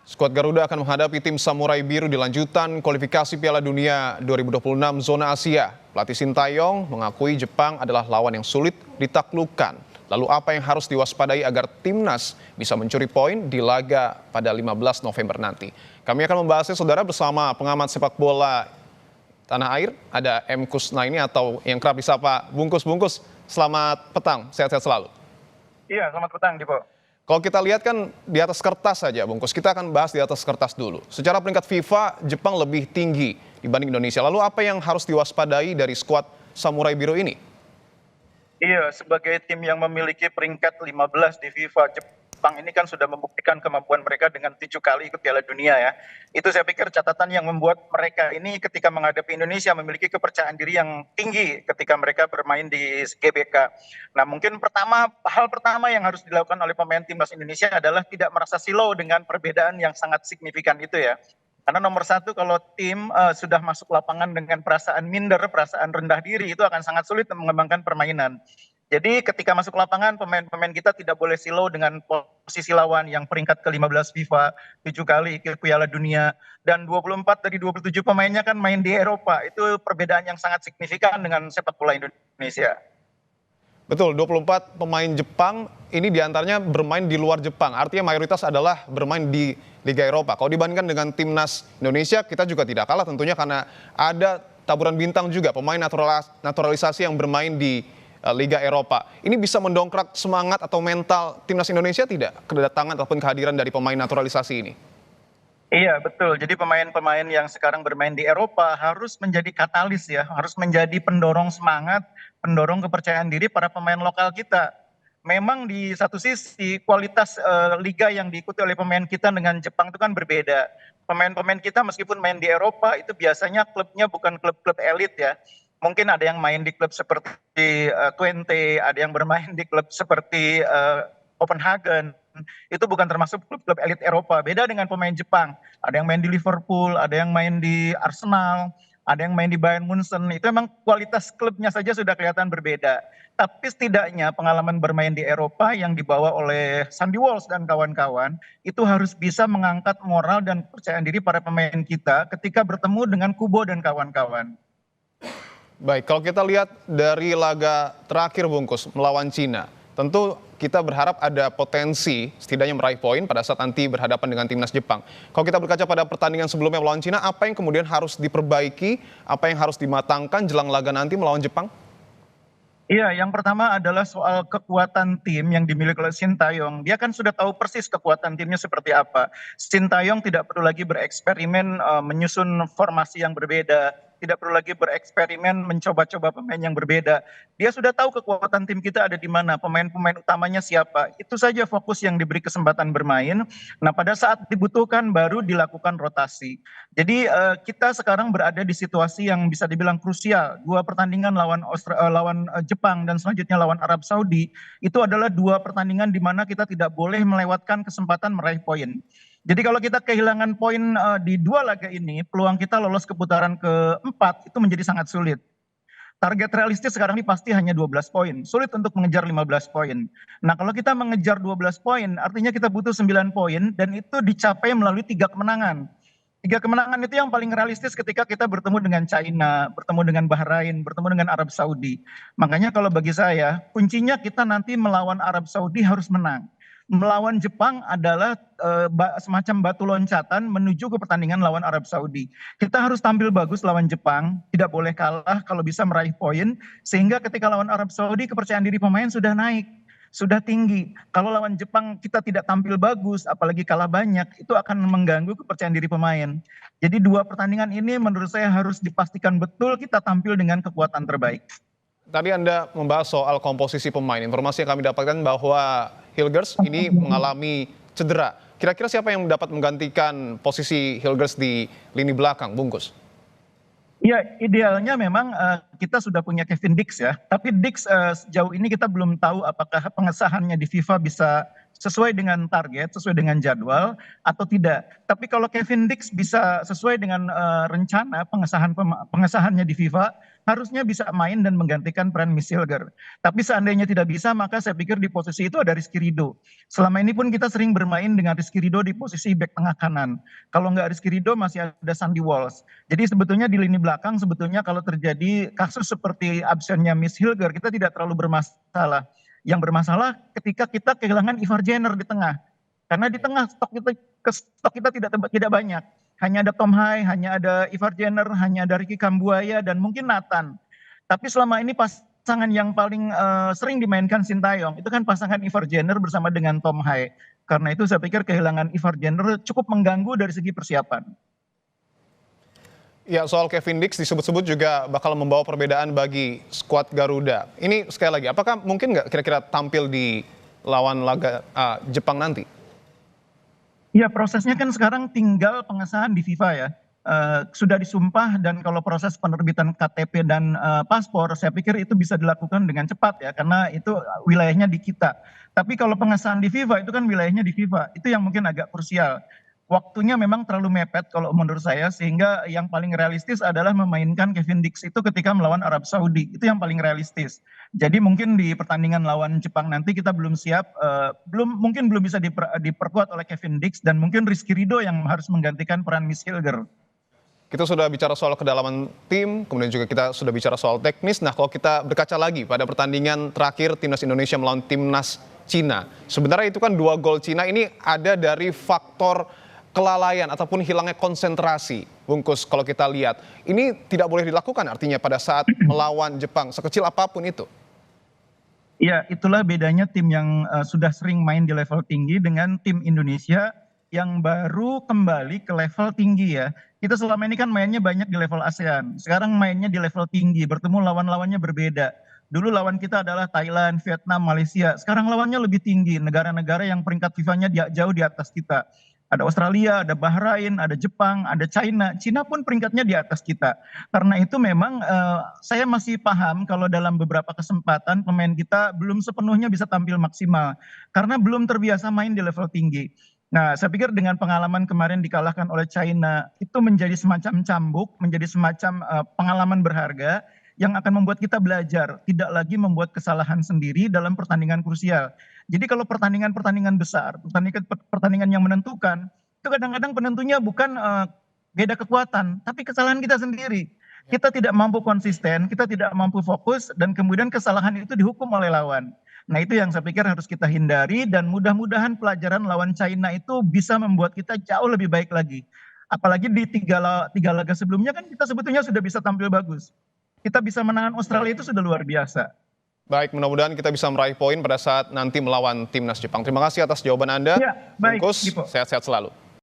Skuad Garuda akan menghadapi tim Samurai Biru di lanjutan kualifikasi Piala Dunia 2026 zona Asia. Pelatih Sintayong mengakui Jepang adalah lawan yang sulit ditaklukkan. Lalu apa yang harus diwaspadai agar timnas bisa mencuri poin di laga pada 15 November nanti? Kami akan membahasnya saudara bersama pengamat sepak bola tanah air. Ada M. Kusnaini atau yang kerap disapa Bungkus. Bungkus, selamat petang, sehat-sehat selalu. Iya, selamat petang, Dipo. Kalau kita lihat kan di atas kertas saja, Bungkus. Kita akan bahas di atas kertas dulu. Secara peringkat FIFA, Jepang lebih tinggi dibanding Indonesia. Lalu apa yang harus diwaspadai dari skuad Samurai Biru ini? Iya, sebagai tim yang memiliki peringkat 15 di FIFA, Jepang ini kan sudah membuktikan kemampuan mereka dengan 7 kali ikut Piala Dunia ya. Itu saya pikir catatan yang membuat mereka ini ketika menghadapi Indonesia memiliki kepercayaan diri yang tinggi ketika mereka bermain di GBK. Nah, mungkin hal pertama yang harus dilakukan oleh pemain timnas Indonesia adalah tidak merasa silau dengan perbedaan yang sangat signifikan itu ya. Karena nomor satu, kalau tim sudah masuk lapangan dengan perasaan minder, perasaan rendah diri, itu akan sangat sulit mengembangkan permainan. Jadi ketika masuk lapangan, pemain-pemain kita tidak boleh silau dengan posisi lawan yang peringkat ke-15 FIFA, 7 kali ikut Piala Dunia, dan 24 dari 27 pemainnya kan main di Eropa. Itu perbedaan yang sangat signifikan dengan sepak bola Indonesia. Betul, 24 pemain Jepang ini diantaranya bermain di luar Jepang. Artinya mayoritas adalah bermain di Liga Eropa. Kalau dibandingkan dengan timnas Indonesia, kita juga tidak kalah tentunya karena ada taburan bintang juga, pemain naturalisasi yang bermain di Liga Eropa. Ini bisa mendongkrak semangat atau mental timnas Indonesia tidak? Kedatangan ataupun kehadiran dari pemain naturalisasi ini? Iya, betul. Jadi pemain-pemain yang sekarang bermain di Eropa harus menjadi katalis ya, harus menjadi pendorong semangat, pendorong kepercayaan diri para pemain lokal kita. Memang di satu sisi kualitas liga yang diikuti oleh pemain kita dengan Jepang itu kan berbeda. Pemain-pemain kita meskipun main di Eropa itu biasanya klubnya bukan klub-klub elit ya. Mungkin ada yang main di klub seperti Twente, ada yang bermain di klub seperti Copenhagen. Itu bukan termasuk klub-klub elit Eropa. Beda dengan pemain Jepang. Ada yang main di Liverpool, ada yang main di Arsenal, ada yang main di Bayern Munchen. Itu memang kualitas klubnya saja sudah kelihatan berbeda. Tapi setidaknya pengalaman bermain di Eropa yang dibawa oleh Sandy Walsh dan kawan-kawan itu harus bisa mengangkat moral dan kepercayaan diri para pemain kita ketika bertemu dengan Kubo dan kawan-kawan. Baik, kalau kita lihat dari laga terakhir Bungkus melawan Cina, tentu kita berharap ada potensi setidaknya meraih poin pada saat nanti berhadapan dengan timnas Jepang. Kalau kita berkaca pada pertandingan sebelumnya melawan Cina, apa yang kemudian harus diperbaiki, apa yang harus dimatangkan jelang laga nanti melawan Jepang? Iya, yang pertama adalah soal kekuatan tim yang dimiliki oleh Sintayong. Dia kan sudah tahu persis kekuatan timnya seperti apa. Sintayong tidak perlu lagi bereksperimen menyusun formasi yang berbeda, tidak perlu lagi bereksperimen mencoba-coba pemain yang berbeda. Dia sudah tahu kekuatan tim kita ada di mana, pemain-pemain utamanya siapa. Itu saja fokus yang diberi kesempatan bermain. Nah, pada saat dibutuhkan baru dilakukan rotasi. Jadi kita sekarang berada di situasi yang bisa dibilang krusial. Dua pertandingan lawan Jepang dan selanjutnya lawan Arab Saudi itu adalah dua pertandingan di mana kita tidak boleh melewatkan kesempatan meraih poin. Jadi kalau kita kehilangan poin di dua laga ini, peluang kita lolos ke putaran keempat itu menjadi sangat sulit. Target realistis sekarang ini pasti hanya 12 poin. Sulit untuk mengejar 15 poin. Nah, kalau kita mengejar 12 poin, artinya kita butuh 9 poin dan itu dicapai melalui 3 kemenangan. 3 kemenangan itu yang paling realistis ketika kita bertemu dengan China, bertemu dengan Bahrain, bertemu dengan Arab Saudi. Makanya kalau bagi saya, kuncinya kita nanti melawan Arab Saudi harus menang. Melawan Jepang adalah semacam batu loncatan menuju ke pertandingan lawan Arab Saudi. Kita harus tampil bagus lawan Jepang, tidak boleh kalah kalau bisa meraih poin, sehingga ketika lawan Arab Saudi kepercayaan diri pemain sudah naik, sudah tinggi. Kalau lawan Jepang kita tidak tampil bagus, apalagi kalah banyak, itu akan mengganggu kepercayaan diri pemain. Jadi dua pertandingan ini menurut saya harus dipastikan betul kita tampil dengan kekuatan terbaik. Tadi Anda membahas soal komposisi pemain. Informasi yang kami dapatkan bahwa Hilgers ini mengalami cedera. Kira-kira siapa yang dapat menggantikan posisi Hilgers di lini belakang, Bungkus? Ya, idealnya memang kita sudah punya Kevin Dix ya. Tapi Dix sejauh ini kita belum tahu apakah pengesahannya di FIFA bisa sesuai dengan target, sesuai dengan jadwal atau tidak. Tapi kalau Kevin Dix bisa sesuai dengan rencana pengesahannya di FIFA, harusnya bisa main dan menggantikan peran Miss Hilger. Tapi seandainya tidak bisa, maka saya pikir di posisi itu ada Rizky Ridho. Selama ini pun kita sering bermain dengan Rizky Ridho di posisi bek tengah kanan. Kalau nggak Rizky Ridho masih ada Sandy Walsh. Jadi sebetulnya di lini belakang sebetulnya kalau terjadi kasus seperti absennya Miss Hilger, kita tidak terlalu bermasalah. Yang bermasalah ketika kita kehilangan Ivar Jenner di tengah. Karena di tengah stok kita tidak banyak. Hanya ada Tom Hai, hanya ada Ivar Jenner, hanya ada Ricky Kambuaya, dan mungkin Nathan. Tapi selama ini pasangan yang paling sering dimainkan Sintayong, itu kan pasangan Ivar Jenner bersama dengan Tom Hai. Karena itu saya pikir kehilangan Ivar Jenner cukup mengganggu dari segi persiapan. Ya, soal Kevin Dix disebut-sebut juga bakal membawa perbedaan bagi skuad Garuda. Ini sekali lagi, apakah mungkin nggak kira-kira tampil di lawan laga Jepang nanti? Ya, prosesnya kan sekarang tinggal pengesahan di FIFA ya. Sudah disumpah dan kalau proses penerbitan KTP dan paspor, saya pikir itu bisa dilakukan dengan cepat ya, karena itu wilayahnya di kita. Tapi kalau pengesahan di FIFA itu kan wilayahnya di FIFA, itu yang mungkin agak krusial. Waktunya memang terlalu mepet kalau menurut saya, sehingga yang paling realistis adalah memainkan Kevin Dix itu ketika melawan Arab Saudi. Itu yang paling realistis. Jadi mungkin di pertandingan lawan Jepang nanti kita belum siap, mungkin belum bisa diperkuat oleh Kevin Dix, dan mungkin Rizky Ridho yang harus menggantikan peran Miss Hilger. Kita sudah bicara soal kedalaman tim, kemudian juga kita sudah bicara soal teknis. Nah, kalau kita berkaca lagi pada pertandingan terakhir Timnas Indonesia melawan Timnas Cina. Sebenarnya itu kan 2 gol Cina ini ada dari faktor kelalaian ataupun hilangnya konsentrasi. Bungkus, kalau kita lihat, ini tidak boleh dilakukan artinya pada saat melawan Jepang, sekecil apapun itu. Ya, itulah bedanya tim yang sudah sering main di level tinggi dengan tim Indonesia yang baru kembali ke level tinggi ya. Kita selama ini kan mainnya banyak di level ASEAN. Sekarang mainnya di level tinggi, bertemu lawan-lawannya berbeda. Dulu lawan kita adalah Thailand, Vietnam, Malaysia. Sekarang lawannya lebih tinggi, negara-negara yang peringkat FIFA-nya jauh di atas kita. Ada Australia, ada Bahrain, ada Jepang, ada China. Cina pun peringkatnya di atas kita. Karena itu memang saya masih paham kalau dalam beberapa kesempatan pemain kita belum sepenuhnya bisa tampil maksimal. Karena belum terbiasa main di level tinggi. Nah, saya pikir dengan pengalaman kemarin dikalahkan oleh China, itu menjadi semacam cambuk, menjadi semacam pengalaman berharga yang akan membuat kita belajar, tidak lagi membuat kesalahan sendiri dalam pertandingan krusial. Jadi kalau pertandingan-pertandingan besar, pertandingan yang menentukan, itu kadang-kadang penentunya bukan beda kekuatan, tapi kesalahan kita sendiri. Kita tidak mampu konsisten, kita tidak mampu fokus, dan kemudian kesalahan itu dihukum oleh lawan. Nah, itu yang saya pikir harus kita hindari, dan mudah-mudahan pelajaran lawan China itu bisa membuat kita jauh lebih baik lagi. Apalagi di tiga laga sebelumnya kan kita sebetulnya sudah bisa tampil bagus. Kita bisa menangkan Australia itu sudah luar biasa. Baik, mudah-mudahan kita bisa meraih poin pada saat nanti melawan Timnas Jepang. Terima kasih atas jawaban Anda. Ya, baik, Bungkus, Gipo. sehat-sehat selalu.